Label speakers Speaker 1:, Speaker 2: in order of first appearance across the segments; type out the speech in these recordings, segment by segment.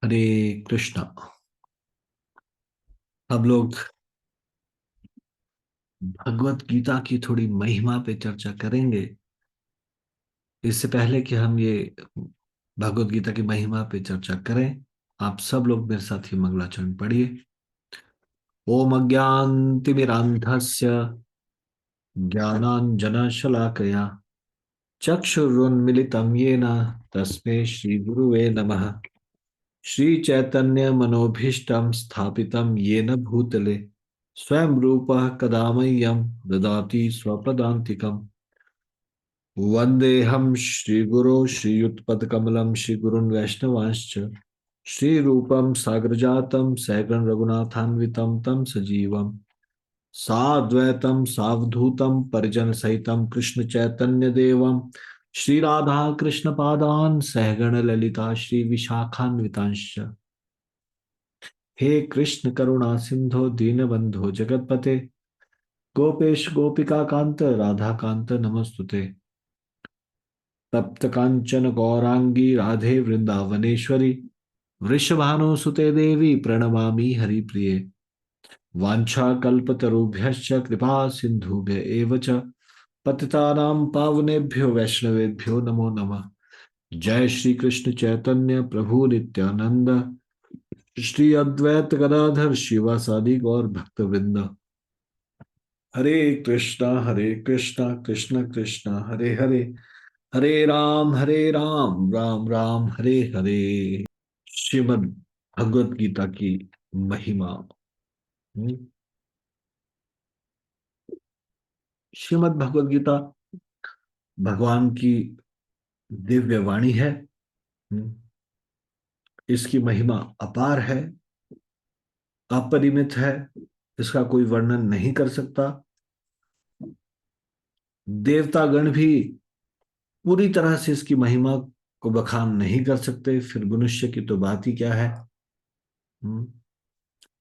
Speaker 1: हरे कृष्णा। अब लोग भगवत गीता की थोड़ी महिमा पे चर्चा करेंगे। इससे पहले कि हम ये भगवत गीता की महिमा पे चर्चा करें, आप सब लोग मेरे साथ ही मंगलाचरण पढ़िए। ओम अज्ञानतिमिरान्धस्य ज्ञानाञ्जनशलाकया चक्षुरुन्मिलितं येन तस्मै श्रीगुरुवे नमः। श्रीचैतन्यमनोभीष्टं स्थापितं येन भूतले स्वयं रूपः कदा मह्यं ददाति स्वपदान्तिकम्। वन्देऽहं श्रीगुरो श्रीयुतपदकमलं श्रीगुरुन् वैष्णवांश्च श्रीरूपं साग्रजातं सहगण रघुनाथान्वितं तं सजीवं साद्वैतं सावधूतं परिजनसहितं कृष्ण चैतन्य देवं श्रीराधा कृष्ण पादान् सहगण ललिता श्री विशाखान्वितांश्च। हे कृष्ण करुणा सिंधु दीनबंधो जगतपते गोपेश गोपिका कांत राधा कांत नमस्तुते। तप्त कांचन गौरांगी राधे वृंदावनेश्वरी वृषभानुसुते देवी प्रणमामि हरिप्रिये। वाञ्छाकल्पतरुभ्यश्च कृपा सिन्धुभ्य एव च पतितानां पावनेभ्यो वैष्णवेभ्यो नमो नमः। जय श्री कृष्ण चैतन्य प्रभु नित्यानंद श्री अद्वैत गदाधर शिवासादि गौर भक्तवृंद। हरे कृष्णा कृष्ण कृष्ण हरे हरे, हरे राम राम राम हरे हरे। श्रीमद् भगवत गीता की महिमा। श्रीमद् भगवत गीता भगवान की दिव्य वाणी है। इसकी महिमा अपार है, अपरिमित है। इसका कोई वर्णन नहीं कर सकता। देवतागण भी पूरी तरह से इसकी महिमा को बखान नहीं कर सकते, फिर मनुष्य की तो बात ही क्या है।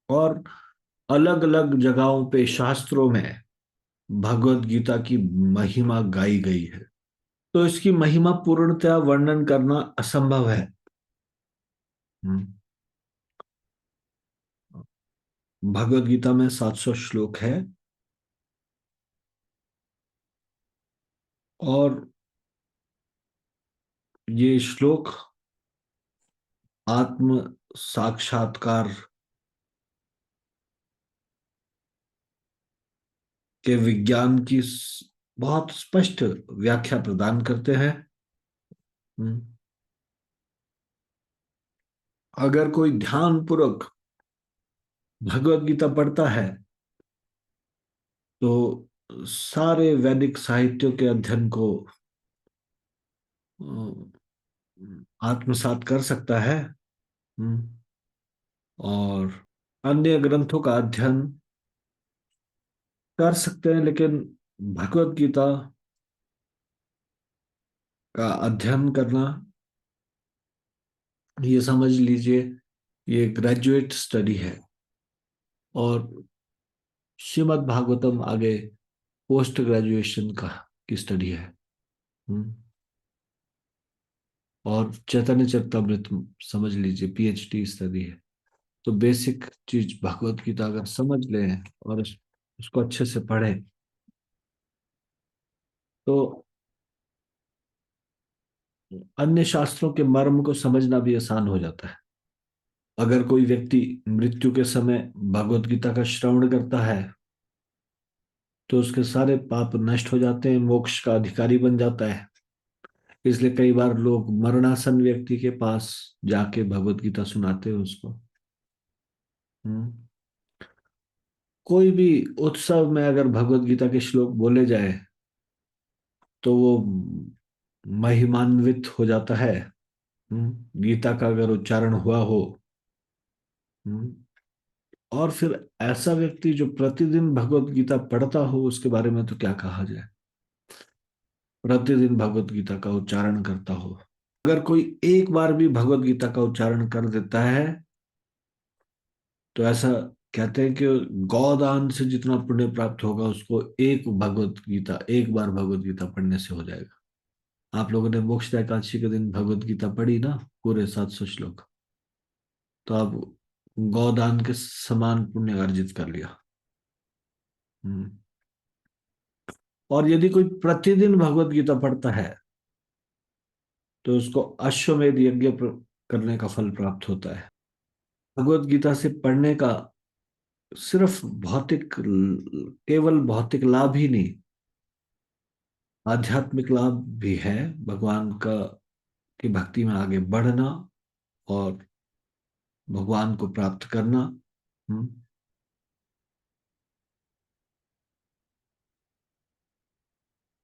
Speaker 1: और अलग अलग जगहों पे शास्त्रों में भगवत गीता की महिमा गाई गई है, तो इसकी महिमा पूर्णतया वर्णन करना असंभव है। भगवत गीता में 700 श्लोक है और ये श्लोक आत्म साक्षात्कार के विज्ञान की बहुत स्पष्ट व्याख्या प्रदान करते हैं। अगर कोई ध्यान पूर्वक भगवत गीता पढ़ता है तो सारे वैदिक साहित्यों के अध्ययन को आत्मसात कर सकता है। और अन्य ग्रंथों का अध्ययन कर सकते हैं, लेकिन भगवत गीता का अध्ययन करना, ये समझ लीजिए, ये ग्रेजुएट स्टडी है। और श्रीमद् भागवतम आगे पोस्ट ग्रेजुएशन का की स्टडी है। और चैतन्य चरितमृत समझ लीजिए पीएचडी स्टडी है। तो बेसिक चीज भगवत गीता अगर समझ लें और उसको अच्छे से पढ़ें तो अन्य शास्त्रों के मर्म को समझना भी आसान हो जाता है। अगर कोई व्यक्ति मृत्यु के समय भगवत गीता का श्रवण करता है तो उसके सारे पाप नष्ट हो जाते हैं, मोक्ष का अधिकारी बन जाता है। इसलिए कई बार लोग मरणासन व्यक्ति के पास जाके भगवत गीता सुनाते हैं उसको। हम्म। कोई भी उत्सव में अगर भगवत गीता के श्लोक बोले जाए तो वो महिमान्वित हो जाता है। गीता का अगर उच्चारण हुआ हो। हम्म। और फिर ऐसा व्यक्ति जो प्रतिदिन भगवत गीता पढ़ता हो उसके बारे में तो क्या कहा जाए, प्रतिदिन भगवत गीता का उच्चारण करता हो। अगर कोई एक बार भी भगवत गीता का उच्चारण कर देता है तो ऐसा कहते हैं कि गौदान से जितना पुण्य प्राप्त होगा उसको एक बार भगवत गीता पढ़ने से हो जाएगा। आप लोगों ने मोक्ष एकादशी के दिन भगवत गीता पढ़ी ना, पूरे 700 श्लोक। तो अब गौदान के समान पुण्य अर्जित कर लिया। हम्म। और यदि कोई प्रतिदिन भगवत गीता पढ़ता है तो उसको अश्वमेध यज्ञ करने का फल प्राप्त होता है। भगवत गीता से पढ़ने का सिर्फ भौतिक, केवल भौतिक लाभ ही नहीं, आध्यात्मिक लाभ भी है। भगवान का की भक्ति में आगे बढ़ना और भगवान को प्राप्त करना। हम्म।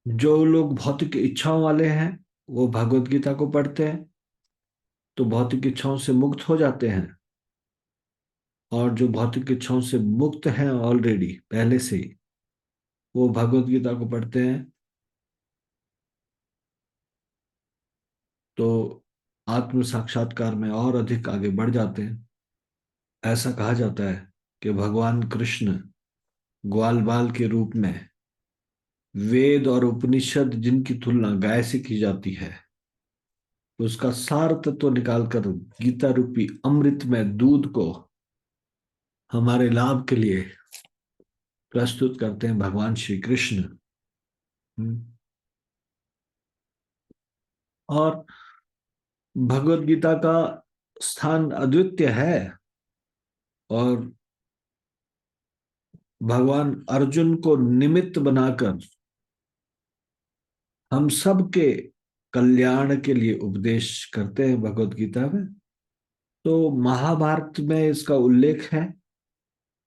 Speaker 1: जो लोग भौतिक इच्छाओं वाले हैं वो भगवत गीता को पढ़ते हैं तो भौतिक इच्छाओं से मुक्त हो जाते हैं। और जो भौतिक इच्छाओं से मुक्त हैं ऑलरेडी पहले से ही, वो भगवत गीता को पढ़ते हैं तो आत्म साक्षात्कार में और अधिक आगे बढ़ जाते हैं। ऐसा कहा जाता है कि भगवान कृष्ण ग्वाल बाल के रूप में वेद और उपनिषद जिनकी तुलना गाय से की जाती है उसका सार तत्व निकालकर गीता रूपी अमृत में दूध को हमारे लाभ के लिए प्रस्तुत करते हैं भगवान श्री कृष्ण। हम्म। और भगवत गीता का स्थान अद्वितीय है। और भगवान अर्जुन को निमित्त बनाकर हम सब के कल्याण के लिए उपदेश करते हैं भगवत गीता में। तो महाभारत में इसका उल्लेख है।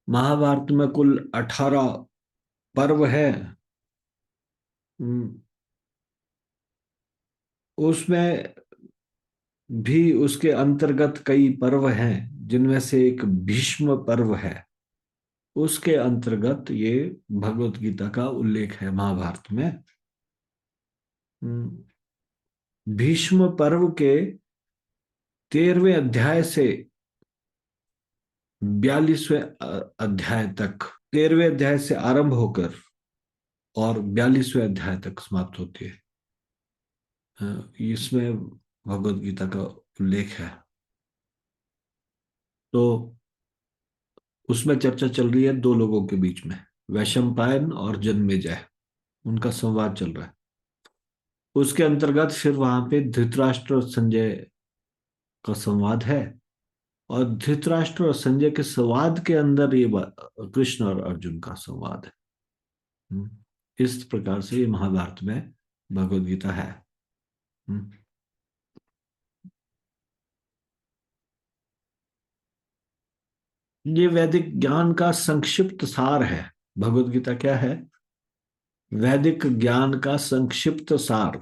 Speaker 1: महाभारत में कुल 18 पर्व है। हम्म, उसमें भी उसके अंतर्गत कई पर्व हैं जिनमें से एक भीष्म पर्व है। उसके अंतर्गत ये भगवत गीता का उल्लेख है महाभारत में। हम्म, भीष्म पर्व के 13वें अध्याय से 42वें अध्याय तक, 13वें अध्याय से आरंभ होकर और 42वें अध्याय तक समाप्त होती है। इसमें भगवत गीता का उल्लेख है। तो उसमें चर्चा चल रही है दो लोगों के बीच में, वैशंपायन और जन्मेजय, उनका संवाद चल रहा है। उसके अंतर्गत फिर वहां पे धृतराष्ट्र और संजय का संवाद है। और धृतराष्ट्र और संजय के संवाद के अंदर ये कृष्ण और अर्जुन का संवाद है। हम्म। इस प्रकार से ये महाभारत में भगवत गीता है। हम्म। ये वैदिक ज्ञान का संक्षिप्त सार है। भगवत गीता क्या है? वैदिक ज्ञान का संक्षिप्त सार।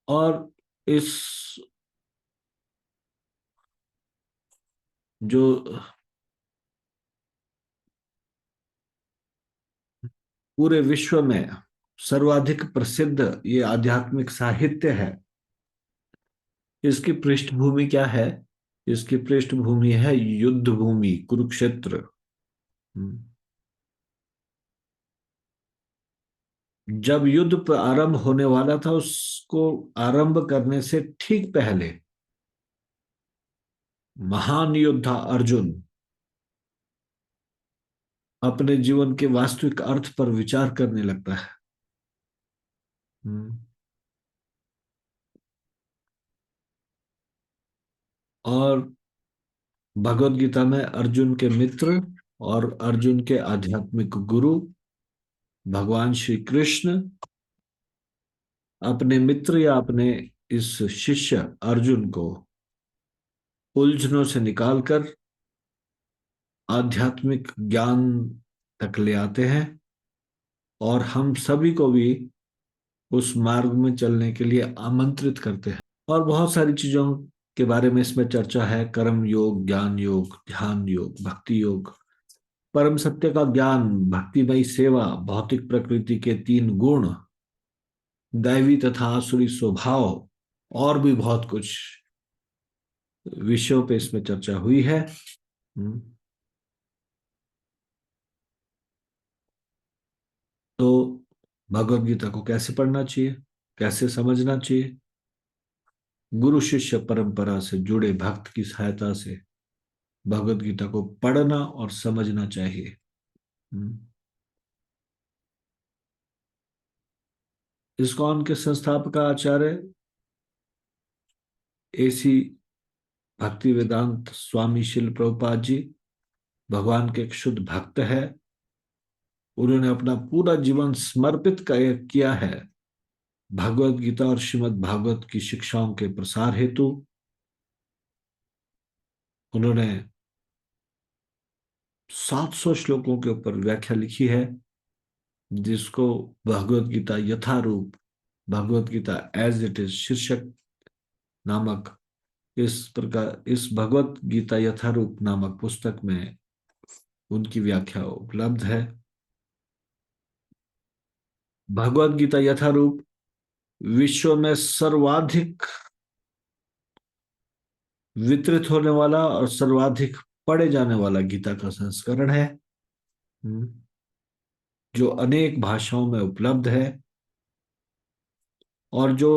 Speaker 1: और इस जो पूरे विश्व में सर्वाधिक प्रसिद्ध ये आध्यात्मिक साहित्य है, इसकी पृष्ठभूमि क्या है? इसकी पृष्ठभूमि है युद्ध भूमि कुरुक्षेत्र। हम्म। जब युद्ध आरंभ होने वाला था उसको आरंभ करने से ठीक पहले महान योद्धा अर्जुन अपने जीवन के वास्तविक अर्थ पर विचार करने लगता है। हम्म। और भगवत गीता में अर्जुन के मित्र और अर्जुन के आध्यात्मिक गुरु भगवान श्री कृष्ण अपने मित्र या अपने इस शिष्य अर्जुन को उलझनों से निकालकर आध्यात्मिक ज्ञान तक ले आते हैं और हम सभी को भी उस मार्ग में चलने के लिए आमंत्रित करते हैं। और बहुत सारी चीजों के बारे में इसमें चर्चा है, कर्म योग, ज्ञान योग, ध्यान योग, भक्ति योग, परम सत्य का ज्ञान, भक्तिमयी सेवा, भौतिक प्रकृति के 3 गुण, दैवी तथा आसुरी स्वभाव, और भी बहुत कुछ विषयों पे इसमें चर्चा हुई है। हम्म। तो भगवत गीता को कैसे पढ़ना चाहिए, कैसे समझना चाहिए, गुरु शिष्य परंपरा से जुड़े भक्त की सहायता से भगवत गीता को पढ़ना और समझना चाहिए। हम्म। इस्कॉन के संस्थापक आचार्य एसी भक्ति वेदांत स्वामी शिल प्रभुपाद जी भगवान के एक शुद्ध भक्त है। उन्होंने अपना पूरा जीवन समर्पित किया है भगवत गीता और श्रीमद् भागवत की शिक्षाओं के प्रसार हेतु। उन्होंने 700 श्लोकों के ऊपर व्याख्या लिखी है, जिसको भगवत गीता यथारूप, Bhagavad Gita as it is शीर्षक नामक इस भगवत गीता यथारूप नामक पुस्तक में उनकी व्याख्या उपलब्ध है। भगवत गीता यथारूप विश्व में सर्वाधिक वितरित होने वाला और सर्वाधिक पढ़े जाने वाला गीता का संस्करण है, जो अनेक भाषाओं में उपलब्ध है और जो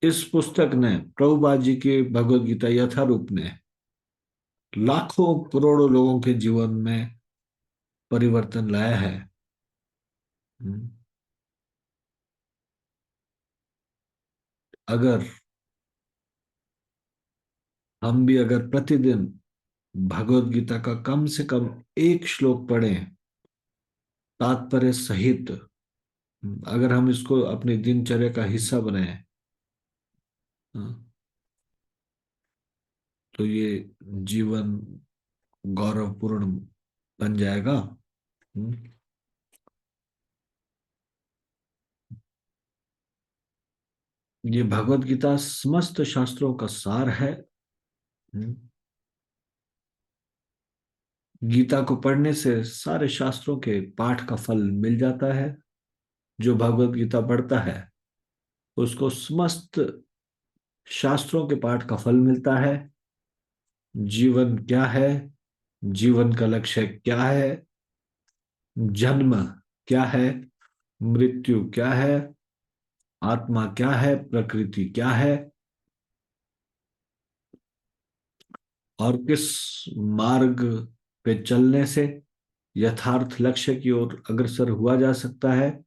Speaker 1: इस पुस्तक ने प्रभुपाद जी के भगवत गीता यथारूप ने लाखों करोड़ों लोगों के जीवन में परिवर्तन लाया है। अगर हम भी अगर प्रतिदिन भगवत गीता का कम से कम एक श्लोक पढ़ें तात्पर्य सहित, अगर हम इसको अपनी दिनचर्या का हिस्सा बनाएं, तो ये जीवन गौरवपूर्ण बन जाएगा। ये भगवत गीता समस्त शास्त्रों का सार है। गीता को पढ़ने से सारे शास्त्रों के पाठ का फल मिल जाता है। जो भगवत गीता पढ़ता है उसको समस्त शास्त्रों के पाठ का फल मिलता है। जीवन क्या है, जीवन का लक्ष्य क्या है, जन्म क्या है, मृत्यु क्या है, आत्मा क्या है, प्रकृति क्या है, और किस मार्ग पे चलने से यथार्थ लक्ष्य की ओर अग्रसर हुआ जा सकता है,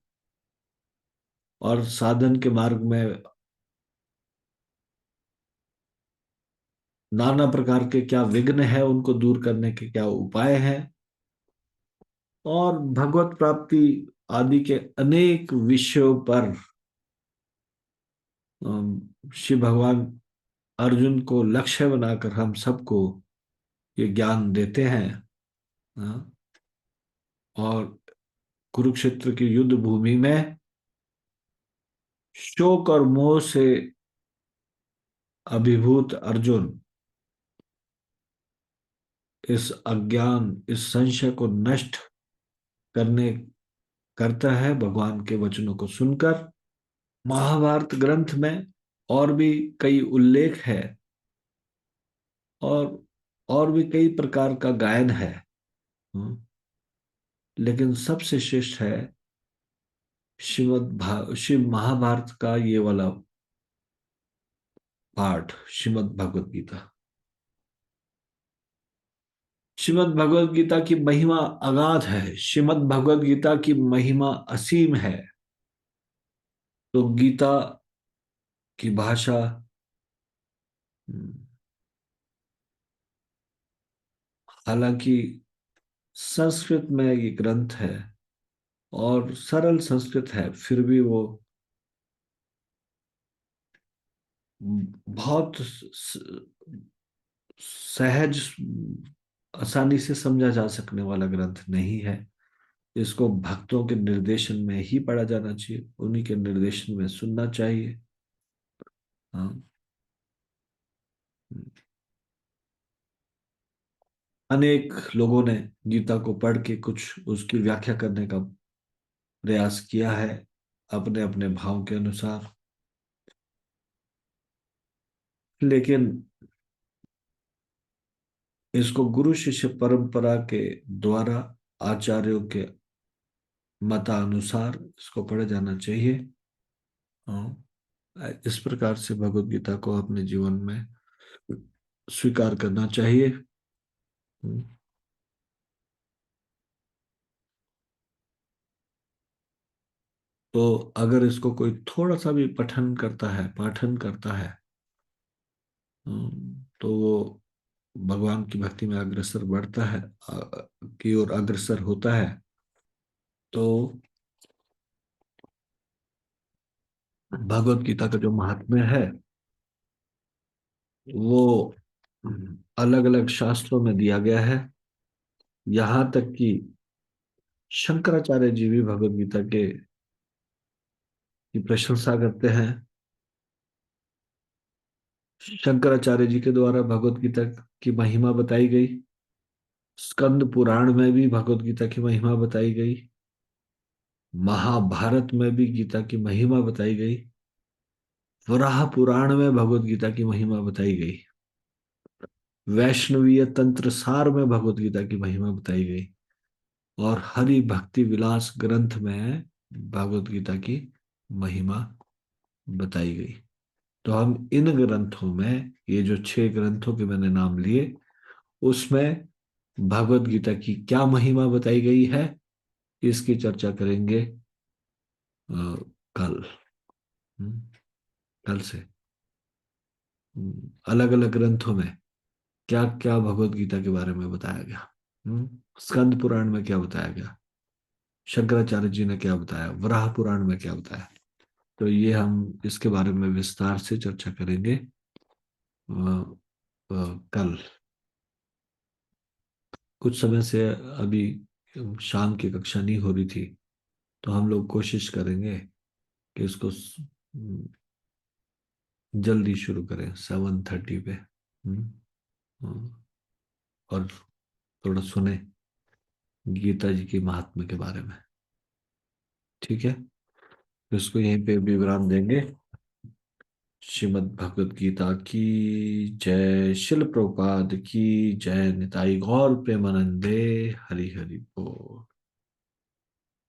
Speaker 1: और साधन के मार्ग में नाना प्रकार के क्या विघ्न है, उनको दूर करने के क्या उपाय हैं, और भगवत प्राप्ति आदि के अनेक विषयों पर शिव भगवान अर्जुन को लक्ष्य बनाकर हम सबको ये ज्ञान देते हैं। हाँ, और कुरुक्षेत्र की युद्ध भूमि में शोक और मोह से अभिभूत अर्जुन इस अज्ञान, इस संशय को नष्ट करने करता है भगवान के वचनों को सुनकर। महाभारत ग्रंथ में और भी कई उल्लेख है, और और भी कई प्रकार का गायन है। लेकिन सबसे श्रेष्ठ है शिव महाभारत का ये वाला पाठ, श्रीमद् भगवत गीता। श्रीमद् भगवत गीता की महिमा अगाध है, श्रीमद् भगवत गीता की महिमा असीम है। तो गीता की भाषा हालांकि संस्कृत में ये ग्रंथ है और सरल संस्कृत है, फिर भी वो बहुत सहज, आसानी से समझा जा सकने वाला ग्रंथ नहीं है। इसको भक्तों के निर्देशन में ही पढ़ा जाना चाहिए, उन्हीं के निर्देशन में सुनना चाहिए। हाँ। अनेक लोगों ने गीता को पढ़ के कुछ उसकी व्याख्या करने का प्रयास किया है अपने अपने भाव के अनुसार, लेकिन इसको गुरु शिष्य परंपरा के द्वारा आचार्यों के मतानुसार इसको पढ़ा जाना चाहिए। हाँ। इस प्रकार से भगवत गीता को अपने जीवन में स्वीकार करना चाहिए। हम्म, तो अगर इसको कोई थोड़ा सा भी पठन करता है, पाठन करता है, तो वो भगवान की भक्ति में अग्रसर बढ़ता है, की ओर अग्रसर होता है। तो भगवत गीता का जो महात्म्य है वो अलग अलग शास्त्रों में दिया गया है। यहाँ तक कि शंकराचार्य जी भी भगवत गीता के की प्रशंसा करते हैं। शंकराचार्य जी के द्वारा भगवत गीता की महिमा बताई गई। स्कंद पुराण में भी भगवत गीता की महिमा बताई गई। महाभारत में भी गीता की महिमा बताई गई। वराह पुराण में भगवत गीता की महिमा बताई गई। वैष्णवीय तंत्र सार में भगवत गीता की महिमा बताई गई। और हरि भक्ति विलास ग्रंथ में भगवत गीता की महिमा बताई गई। तो हम इन ग्रंथों में, ये जो 6 ग्रंथों के मैंने नाम लिए, उसमें भगवत गीता की क्या महिमा बताई गई है, इसकी चर्चा करेंगे कल। हम्म, कल से अलग अलग ग्रंथों में क्या क्या भगवत गीता के बारे में बताया गया। स्कंद पुराण में क्या बताया गया, शंकराचार्य जी ने क्या बताया, वराह पुराण में क्या बताया। तो ये हम इसके बारे में विस्तार से चर्चा करेंगे कल। कुछ समय से अभी शाम की कक्षा नहीं हो रही थी, तो हम लोग कोशिश करेंगे कि इसको जल्दी शुरू करें 7:30 पे। हम्म, हम्म, और थोड़ा सुने गीता जी की महात्म्य के बारे में। ठीक है, तो इसको यहीं पे विवरण देंगे। श्रीमद् भगवत गीता की जय। शिल प्रभुपाद की जय। निताई गौर प्रेमानंदे। हरि हरि बोल।